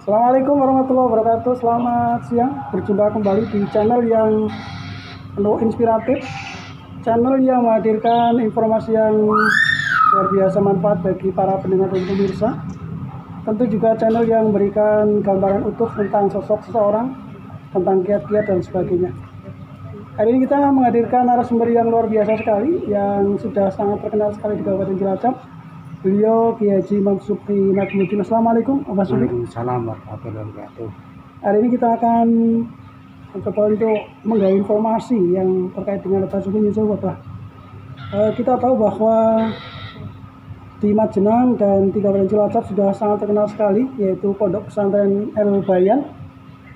Assalamualaikum warahmatullahi wabarakatuh. Selamat siang. Berjumpa kembali di channel yang penuh inspiratif, channel yang menghadirkan informasi yang luar biasa manfaat bagi para pendengar dan pemirsa. Tentu juga channel yang memberikan gambaran utuh tentang sosok seseorang, tentang kiat-kiat dan sebagainya. Hari ini kita menghadirkan narasumber yang luar biasa sekali, yang sudah sangat terkenal sekali di Kabupaten Cilacap. Beliau Kiai Haji Imam Subhi Najmuddin. Assalamualaikum, Pak Subhi. Waalaikumsalam warahmatullahi wabarakatuh. Hari ini kita akan mencoba untuk menggali informasi yang terkait dengan Pak Subhi ini, Pak. Kita tahu bahwa di Majenang dan di Kabupaten Cilacap sudah sangat terkenal sekali, yaitu Pondok Pesantren El Bayan,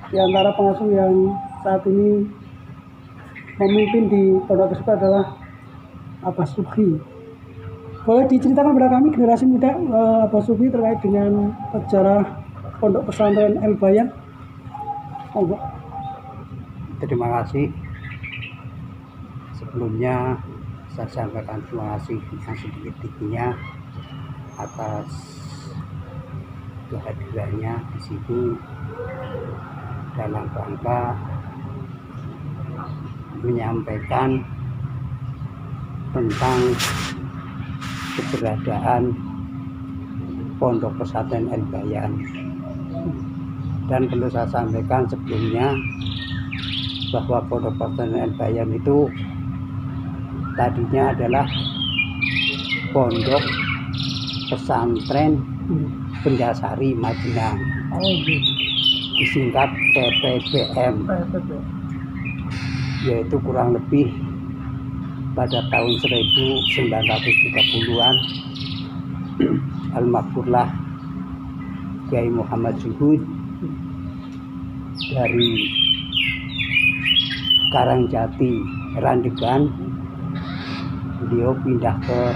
di antara pengasuh yang saat ini memimpin di pondok tersebut adalah Pak Subhi. Boleh diceritakan kepada kami generasi muda Pak Subhi terkait dengan sejarah Pondok Pesantren El Bayan? Terima kasih. Sebelumnya saya sampaikan terima kasih yang sedikit-sedikitnya atas kehadirannya di sini dalam rangka menyampaikan tentang keberadaan Pondok Pesantren El Bayan. Dan perlu saya sampaikan sebelumnya bahwa Pondok Pesantren El Bayan itu tadinya adalah Pondok Pesantren Bendasari Majenang, disingkat PPBM, yaitu kurang lebih pada tahun 1930-an Almarhumlah Kiai Muhammad Zuhud dari Karangjati Randegan, beliau pindah ke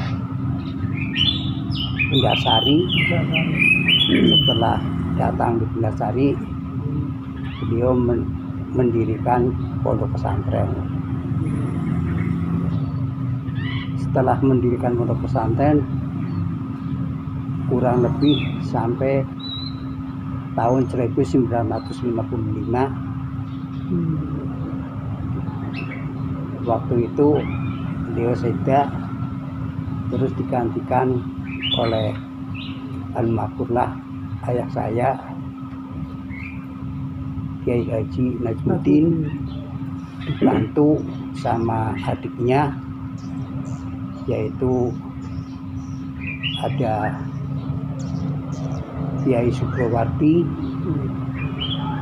Bendasari. Setelah datang di Bendasari, beliau mendirikan pondok pesantren. Setelah mendirikan pondok pesantren kurang lebih sampai tahun 1955, waktu itu beliau seda, terus digantikan oleh almarhumlah ayah saya Kiai Haji Najmuddin, dibantu sama adiknya, yaitu ada Kiai Sugrowarti,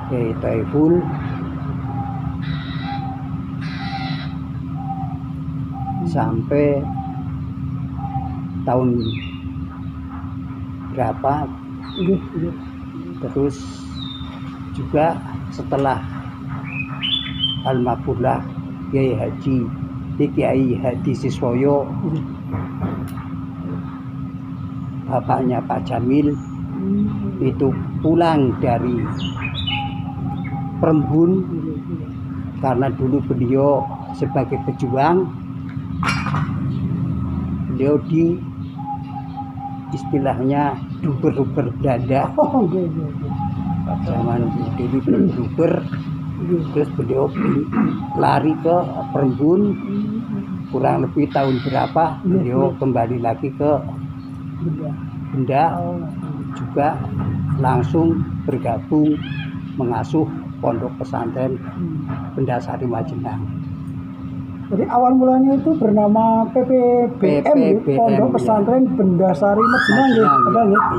Kiai Taiful, sampai tahun berapa. Terus juga setelah almarhumlah Kiai Haji Kiai Hadi Siswoyo, bapaknya Pak Jamil, itu pulang dari Perembun karena dulu beliau sebagai pejuang, beliau di istilahnya duber-duber Belanda. Zaman dulu duber, terus beliau lari ke Perembun, kurang lebih tahun berapa beliau kembali lagi ke Benda, juga langsung bergabung mengasuh Pondok Pesantren Bendasari Majenang. Jadi awal mulanya itu bernama PPBM, Pondok Pesantren Bendasari Majenang,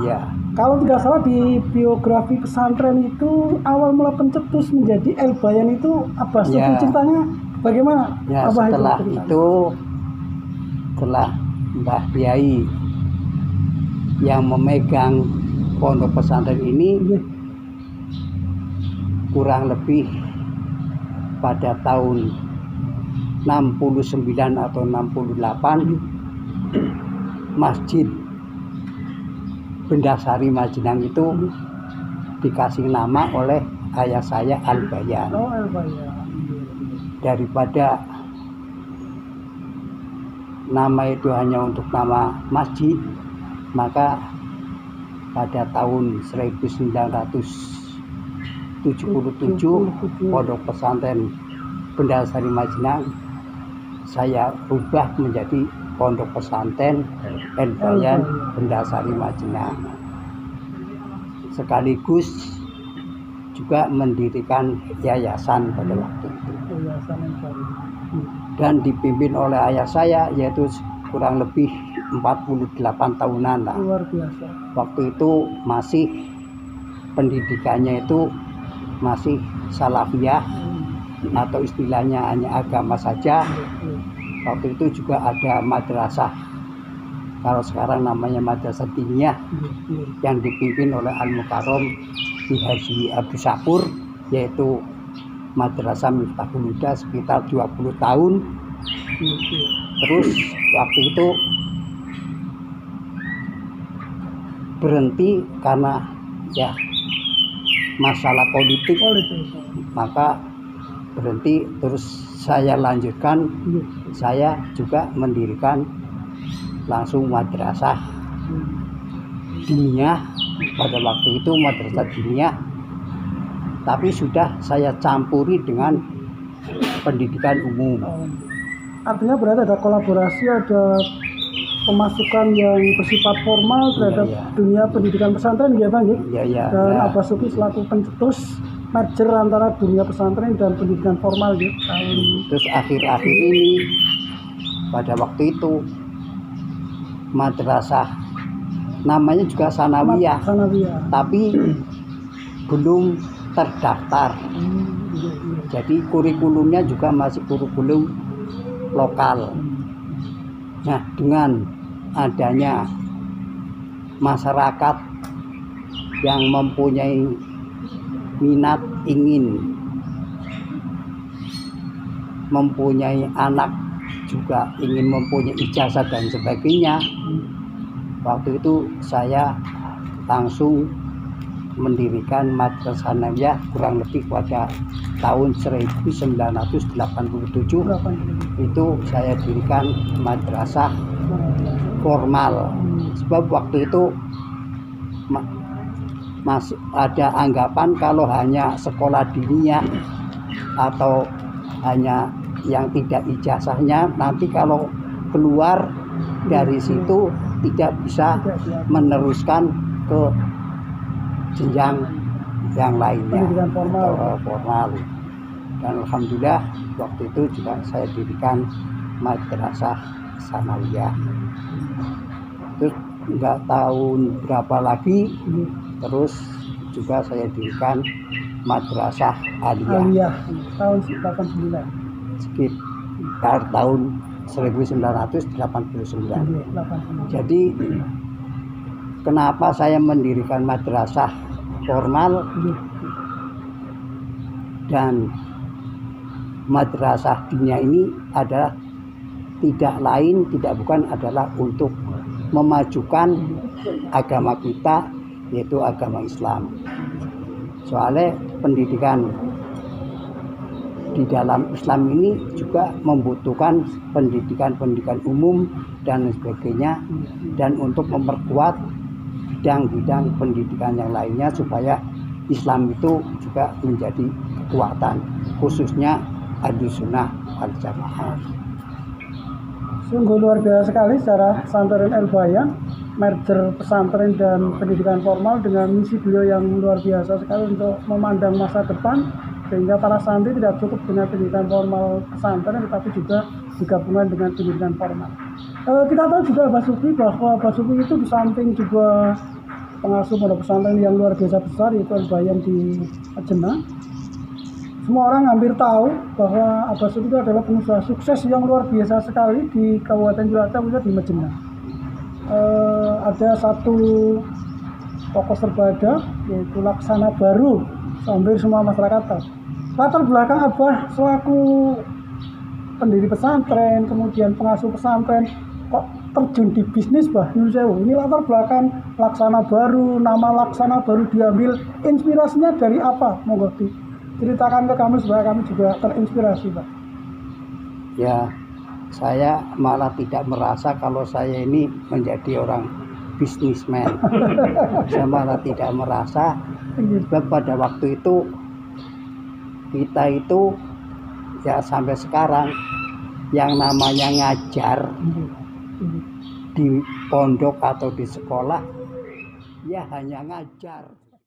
Iya. Kalau tidak salah di biografi pesantren itu awal mula pencetus menjadi El Bayan itu apa? Ya. Ceritanya bagaimana? Ya, setelah itu setelah Mbah Kiai yang memegang pondok pesantren ini kurang lebih pada tahun 69 atau 68, Masjid Bendasari Majenang itu dikasih nama oleh ayah saya El Bayan. Daripada nama itu hanya untuk nama masjid, maka pada tahun 1970 Pondok Pesantren Bendasari Majenang saya rubah menjadi Pondok Pesantren El Bayan Bendasari Majenang. Sekaligus juga mendirikan yayasan pada waktu itu. Dan dipimpin oleh ayah saya, yaitu kurang lebih 48 tahunan lah. Luar biasa. Waktu itu masih pendidikannya itu masih salafiyah atau istilahnya hanya agama saja. Waktu itu juga ada madrasah, kalau sekarang namanya madrasah diniyah, yang dipimpin oleh Al-Mukarram Ki Haji Abdus Syakur, yaitu Madrasah Miftahul Huda sekitar 20 tahun. Terus waktu itu berhenti karena ya masalah politik, maka berhenti. Terus saya lanjutkan, saya juga mendirikan langsung madrasah diniyah. Pada waktu itu madrasah diniyah, tapi sudah saya campuri dengan pendidikan umum. Artinya berarti ada kolaborasi, ada pemasukan yang bersifat formal terhadap dunia pendidikan pesantren, ya Bang? Ya. Dan Abah Suki selaku pencetus merger antara dunia pesantren dan pendidikan formal, ya. Terus akhir-akhir ini, pada waktu itu madrasah namanya juga sanawiyah, tapi belum terdaftar. Jadi kurikulumnya juga masih kurikulum lokal. Nah, dengan adanya masyarakat yang mempunyai minat ingin mempunyai anak, juga ingin mempunyai ijazah dan sebagainya, waktu itu saya langsung mendirikan madrasah sanawiyah kurang lebih pada tahun 1987. Itu saya dirikan madrasah formal, sebab waktu itu masih ada anggapan kalau hanya sekolah diniyah atau hanya yang tidak ijazahnya, nanti kalau keluar dari situ tidak bisa meneruskan ke jenjang yang lainnya, formal. Dan alhamdulillah waktu itu juga saya dirikan madrasah sanawiyah. Terus nggak tahun berapa lagi, terus juga saya dirikan madrasah aliyah tahun 89, sekitar tahun 1989. Jadi kenapa saya mendirikan madrasah formal dan madrasah diniyah ini adalah tidak bukan adalah untuk memajukan agama kita, yaitu agama Islam. Soalnya pendidikan di dalam Islam ini juga membutuhkan pendidikan umum dan sebagainya, dan untuk memperkuat bidang-bidang pendidikan yang lainnya supaya Islam itu juga menjadi kekuatan, khususnya Ahlus Sunnah wal Jamaah. Sungguh luar biasa sekali secara pesantren El Bayan, merger pesantren dan pendidikan formal dengan misi beliau yang luar biasa sekali untuk memandang masa depan, sehingga para santri tidak cukup dengan pendidikan formal pesantren, tetapi juga digabungkan dengan pendidikan formal. Kita tahu juga Abah Suki bahwa Abah Suki itu di samping juga pengasuh pondok pesantren yang luar biasa besar, yaitu El Bayan di Majenang. Semua orang hampir tahu bahwa Abah Suki itu adalah pengusaha sukses yang luar biasa sekali di Kabupaten Cilacap, khususnya di Majenang. Ada satu tokoh serbada, yaitu Laksana Baru, hampir semua masyarakat tahu. Latar belakang Abah selaku pendiri pesantren, kemudian pengasuh pesantren, kok terjun di bisnis, Bah? Ini latar belakang Laksana Baru, nama Laksana Baru diambil, inspirasinya dari apa? Monggo ceritakan ke kami supaya kami juga terinspirasi, Pak. Ya, saya malah tidak merasa kalau saya ini menjadi orang bisnismen. Saya malah tidak merasa, sebab pada waktu itu kita itu ya sampai sekarang yang namanya ngajar di pondok atau di sekolah ya hanya ngajar.